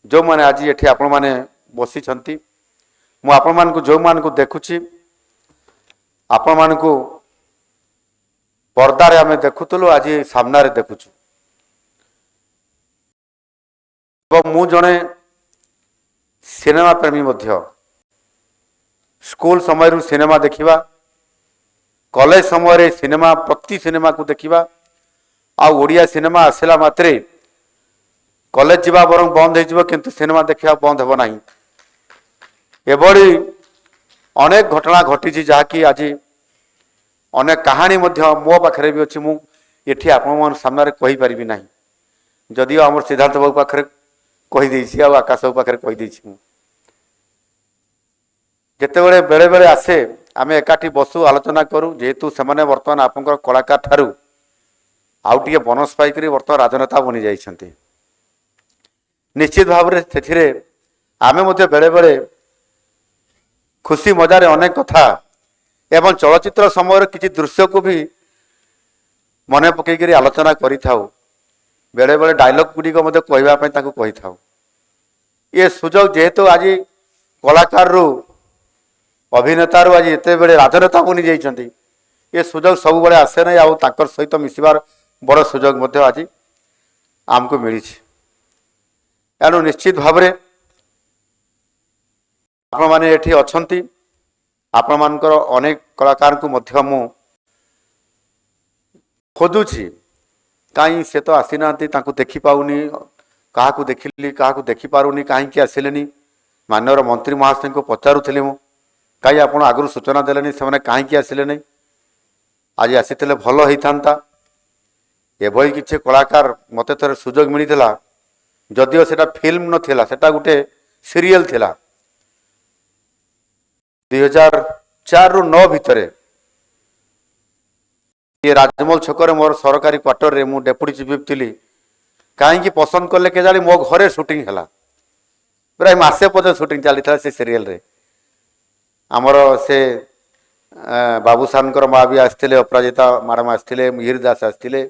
जो मैंने आज ये आपण मैंने बसी मु आपण मान को जो मान को देखुची आपण मान को पर्दार आम देखुलु आज सामना देखुचु मु जड़े सिनेमा प्रेमी मध्य स्कूल समय सिनेमा देखिबा कॉलेज समय सिनेमा प्रति सिनेमा को देखिबा आ ओडिया सिनेमा आसला मात्रे कॉलेज जीवा बरं बंद हो किंतु सिनेमा देखा बंद हो नहीं एभली अनेक घटना घटी जहाँकि आज अनेक कहानी मो पाखे भी अच्छी मुझे आपण सामने कहीपरि ना जदिव आम सिद्धार्थ बाबू पाखे कहीदे आकाश बाबू पाखे कहीदे जिते बेले बेले आसे आम एकाठी बसु आलोचना करूँ जेहेतु से बर्तमान आप कलाकार ठारू आउ टे बोनस पाइक बर्तमान राजनेता बनी जाइछन्ति निश्चित भाव से आमे बेले बेले खुशी मजार अनेक कथा एवं चलचित्र समय किसी दृश्य को भी मन पकईकरी आलोचना करि बेले बेले डायलॉग गुड़िक कहवाई कही था ये सुजोग जेहेतु आज कलाकार रु अभिनेता रु आज एत बड़े राजनेता बनी जाइछन्ति ये सुजोग सब बड़े आसे ना आर सहित मिसबार बड़ सुजोग आज आमको मिली एणु निश्चित भाव आपण मैंने ये अच्छा आपण मानकर अनेक कलाकार को मध्य मु खोजुची कहीं से तो आसी ना देखी पाऊनी क्या देखिली क्या देखी पारूनी कहीं आसिले माननीय मंत्री महाशय को पचारूली मु कहीं आप आगु सूचना देले से कहीं आसिले नहीं आज आसी भल होता एभली किसी कलाकार मत थे सुजोग मिलता जदिव से फिल्म नथिला सेटा गोटे सीरियल थिला 2004 रु 9 भितर ये राजमहल छकर मोर सरकारी क्वार्टर रे मु डेपुटी चीफ थी कहीं पसंद कले के जानी मो घरे शूटिंग है प्राय मसे पर्यटन शूटिंग चली से सीरियल रे आमर से बाबूसान माँ भी आसते अपराजिता मैडम आसते मिहिर दास आसते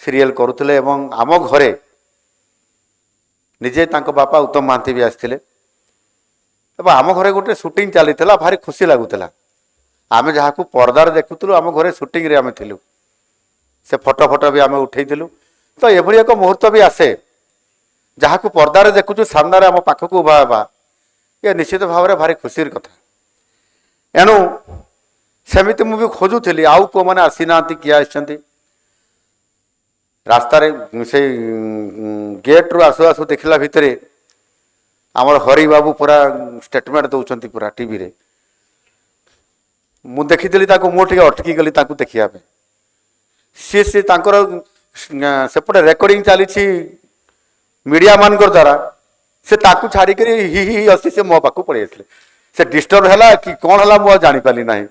सीरियल करुले आम घरे निजे बापा उत्तम महांती भी आसते आम घरे गोटे शूटिंग चली भारी खुशी लगुला आम जहाँ पर्दार देखुलु आम घरे शूटिंग रे आम थिलु से फोटो फोटो भी आम उठेलु तो ये एक मुहूर्त भी आसे जहाँ को पर्दार देखुचु सामने आम पाखक उभा हवा ये निश्चित भाव में भारी खुशी कथा एणु सेमिति मुझे खोजुली आउ पुआ मैंने आसी ना किए आसछन्ति रास्तार से गेट रु आसु आसु देखला भितर आमर हरि बाबू पूरा स्टेटमेंट दौरान पूरा टीवी रे मु देखी मुझे अटकी गली देखा सी सी सेपटे रेकर्डिंग चली मीडिया मान द्वारा से छाड़ी हि हि हसी से मो पाक पड़े से डिस्टर्ब है कि कौन है मुझे जापारि ना